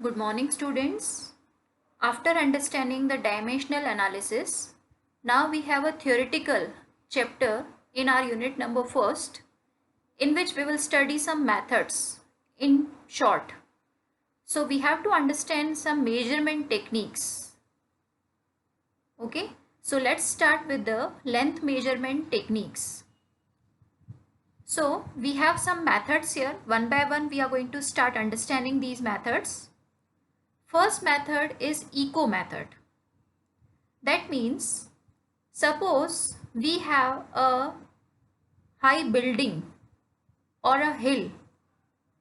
Good morning, students. After understanding the dimensional analysis, now we have a theoretical chapter in our unit number first, in which we will study some methods in short. So we have to understand some measurement techniques. Okay, so let's start with the length measurement techniques. So we have some methods here. One by one, we are going to start understanding these methods. First method is echo method. That means suppose we have a high building or a hill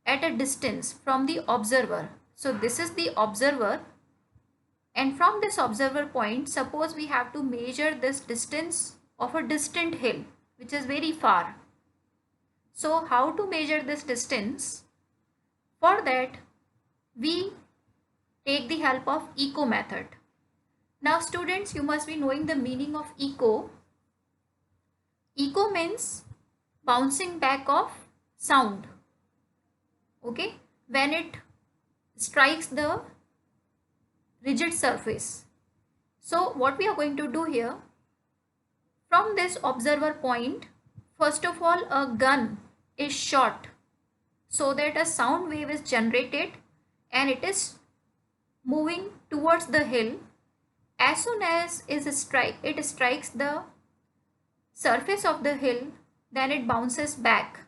at a distance from the observer. So this is the observer, and from this observer point, suppose we have to measure this distance of a distant hill which is very far. So how to measure this distance? For that, we take the help of echo method. Now students, you must be knowing the meaning of echo. Echo means bouncing back of sound. Okay, when it strikes the rigid surface. So what we are going to do here, from this observer point, first of all a gun is shot so that a sound wave is generated and it is moving towards the hill. As soon as it strikes the surface of the hill, then it bounces back.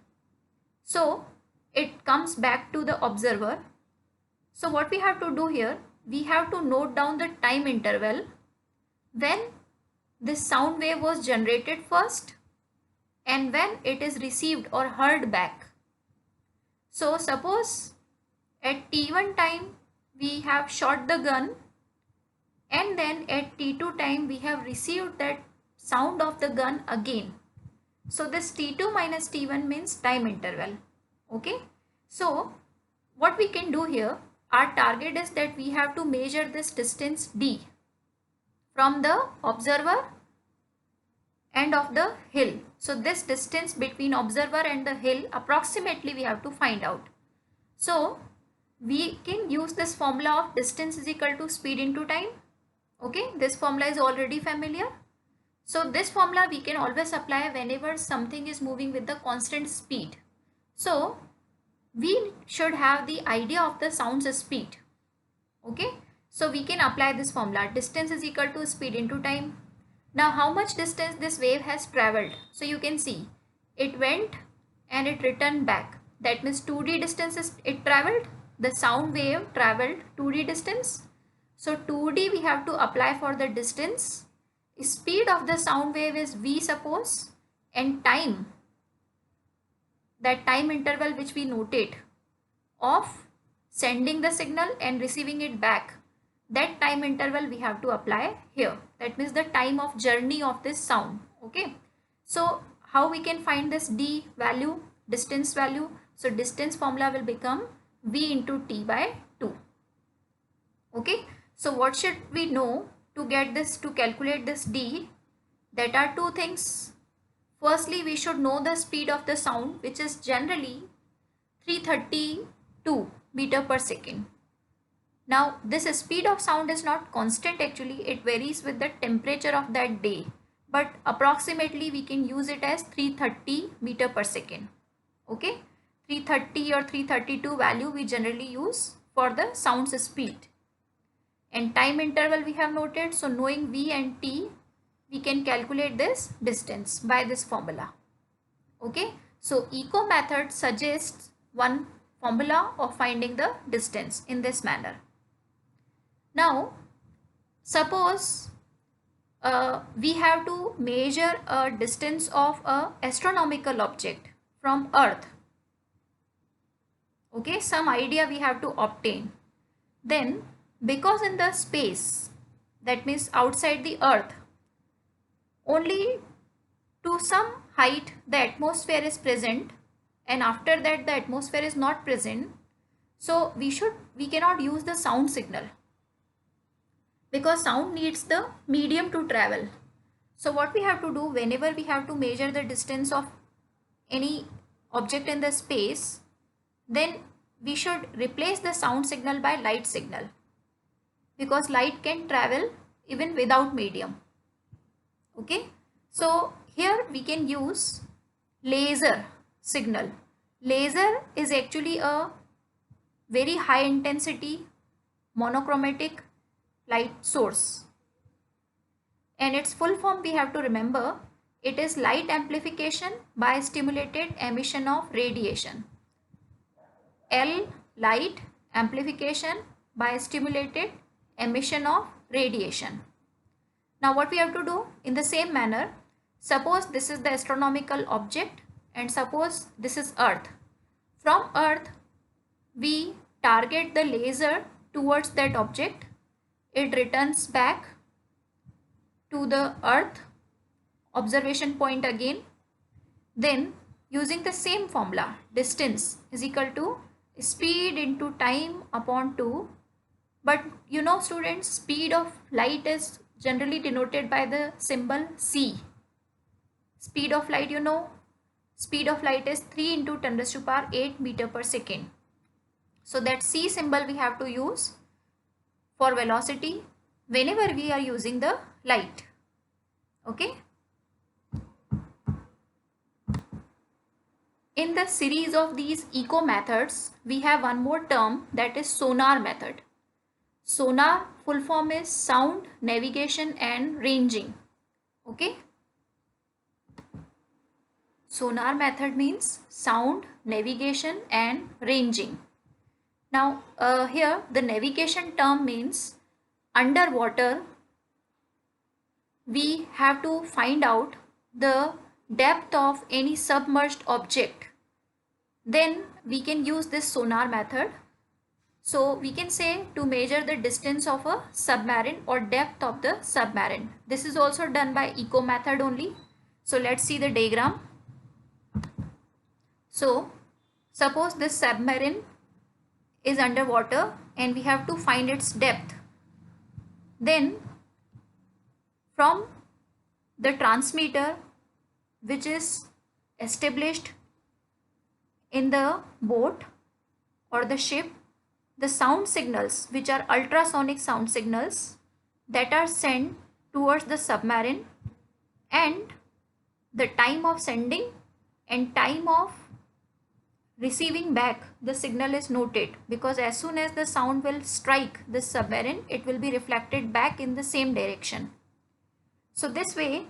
So it comes back to the observer. So what we have to do here, we have to note down the time interval when this sound wave was generated first and when it is received or heard back. So suppose at t1 time we have shot the gun, and then at t2 time we have received that sound of the gun again. So this t2 minus t1 means time interval. Okay. So what we can do here, our target is that we have to measure this distance d from the observer end of the hill. So this distance between observer and the hill approximately we have to find out. So we can use this formula of distance is equal to speed into time. Okay, this formula is already familiar. So this formula we can always apply whenever something is moving with the constant speed. So we should have the idea of the sound's speed. Okay, so we can apply this formula, distance is equal to speed into time. Now how much distance this wave has traveled? So you can see it went and it returned back. That means 2d distance it traveled. The sound wave traveled 2d distance. So 2d we have to apply for the distance. Speed of the sound wave is v suppose, and time, that time interval which we noted of sending the signal and receiving it back, that time interval we have to apply here. That means the time of journey of this sound. Okay, so how we can find this d value, distance value? So distance formula will become v into t by 2. Okay, so what should we know to get this, to calculate this d? That are two things. Firstly, we should know the speed of the sound, which is generally 332 meter per second. Now this speed of sound is not constant, actually it varies with the temperature of that day, but approximately we can use it as 330 meter per second. Okay, 330 or 332 value we generally use for the sound's speed. And time interval we have noted, so knowing v and t, we can calculate this distance by this formula. Okay, so echo method suggests one formula of finding the distance in this manner. Now suppose we have to measure a distance of a astronomical object from Earth. Okay, some idea we have to obtain. Then because in the space, that means outside the Earth, only to some height the atmosphere is present, and after that the atmosphere is not present. So we cannot use the sound signal, because sound needs the medium to travel. So what we have to do, whenever we have to measure the distance of any object in the space, then we should replace the sound signal by light signal, because light can travel even without medium. Okay, so here we can use laser signal. Laser is actually a very high intensity monochromatic light source, and its full form we have to remember. It is light amplification by stimulated emission of radiation. L, light amplification by stimulated emission of radiation. Now what we have to do in the same manner, suppose this is the astronomical object and suppose this is Earth. From Earth we target the laser towards that object. It returns back to the Earth observation point again. Then using the same formula, distance is equal to speed into time upon 2. But you know students, speed of light is generally denoted by the symbol c. Speed of light, you know, speed of light is 3 into 10 raised to power 8 meter per second. So that c symbol we have to use for velocity whenever we are using the light. Okay. In the series of these echo methods, we have one more term, that is sonar method. Sonar full form is sound, navigation and ranging. Okay. Sonar method means sound, navigation and ranging. Now here the navigation term means underwater we have to find out the depth of any submerged object. Then we can use this sonar method. So we can say to measure the distance of a submarine or depth of the submarine. This is also done by echo method only. So let's see the diagram. So suppose this submarine is underwater and we have to find its depth. Then from the transmitter which is established in the boat or the ship, the sound signals which are ultrasonic sound signals that are sent towards the submarine, and the time of sending and time of receiving back the signal is noted, because as soon as the sound will strike the submarine, it will be reflected back in the same direction. So this way,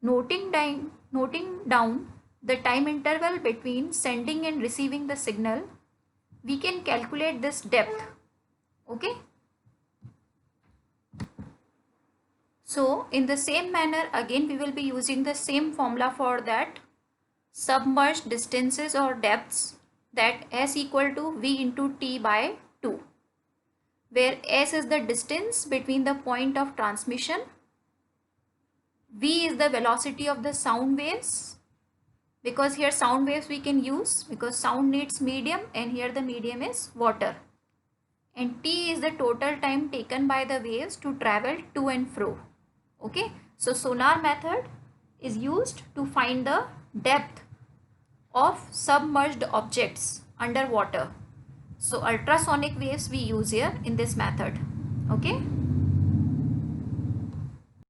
noting down the time interval between sending and receiving the signal, we can calculate this depth. Okay. So in the same manner, again we will be using the same formula for that submerged distances or depths, that S equal to V into T by 2, where S is the distance between the point of transmission, V is the velocity of the sound waves, because here sound waves we can use because sound needs medium and here the medium is water, and T is the total time taken by the waves to travel to and fro. Okay, so sonar method is used to find the depth of submerged objects underwater. So ultrasonic waves we use here in this method. Okay.